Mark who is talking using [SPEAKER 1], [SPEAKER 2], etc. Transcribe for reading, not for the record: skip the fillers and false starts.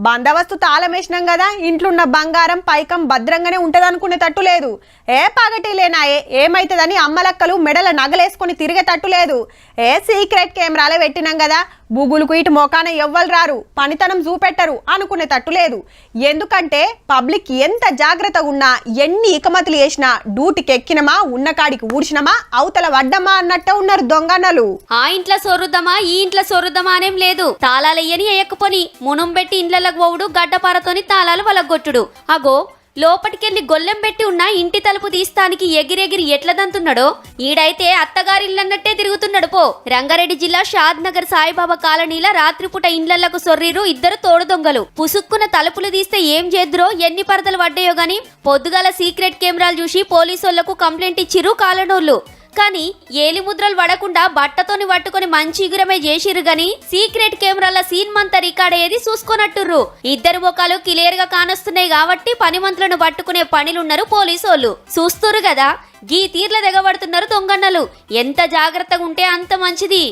[SPEAKER 1] బందవస్తు తాళమేసినాం కదా, ఇంట్లున్న బంగారం పైకం భద్రంగానే ఉంటదనుకునేటట్టు లేదు. ఏ పగటిలేనాయే ఏమైతుందని అమ్మలక్కలు మెడల నగలేసుకొని తిరిగేటట్టు లేదు. ఏ సీక్రెట్ కెమెరాలే పెట్టినాం కదా, బూగులకు ఇటు మోకాన ఎవ్వరు రారు, పనితనం చూపెట్టరు అనుకునేటట్టు లేదు. ఎందుకంటే పబ్లిక్ ఎంత జాగ్రత్తగా ఉన్నా, ఎన్ని ఇకమతులు చేసినా డ్యూటీకి ఎక్కినమా, ఉన్న కాడికి ఊడ్చినమా, అవతల వడ్డమా అన్నట్టే ఉన్నారు దొంగన్నలు.
[SPEAKER 2] ఆ ఇంట్లో సొరుద్దామా ఈ ఇంట్లో సొరుద్దామా అనేం లేదు. తాళాలయ్యని ఎయ్యకపోని మునం పెట్టి ఇండ్లకు పోవుడు, గడ్డపారతోని తాళాలు వలగొట్టుడు. అగో లోపటికెళ్లి గొల్లెం పెట్టి ఉన్న ఇంటి తలుపు తీస్తానికి ఎగిరెగిరి ఎట్ల దంతున్నాడో, ఈడైతే అత్తగారిల్లన్నట్టే తిరుగుతున్నాడు పో. రంగారెడ్డి జిల్లా షాద్ నగర్ సాయిబాబా కాలనీల రాత్రిపూట ఇండ్లకు సొర్రిరు ఇద్దరు తోడు దొంగలు. పుసుక్కున తలుపులు తీస్తే ఏం చేద్దురో, ఎన్ని పరదలు పడ్డాయో గాని పొద్దుగాల సీక్రెట్ కెమెరాలు చూసి పోలీసోళ్లకు కంప్లైంట్ ఇచ్చిరు కాలనోళ్లు. కానీ ఏలి ముద్రలు పడకుండా బట్టతోని పట్టుకొని మంచి ఇగురమే చేసిరు గాని సీక్రెట్ కెమెరాల సీన్ మంతా రికార్డ్ అయ్యేది చూసుకున్నట్టుర్రు. ఇద్దరు ముఖాలు క్లియర్ గా కానొస్తున్నాయి కాబట్టి పనిమంతులను పట్టుకునే పనిలున్నారు పోలీసోళ్ళు. చూస్తురు కదా, గీ తీర్ల దిగబడుతున్నారు దొంగన్నలు. ఎంత జాగ్రత్తగా ఉంటే అంత మంచిది.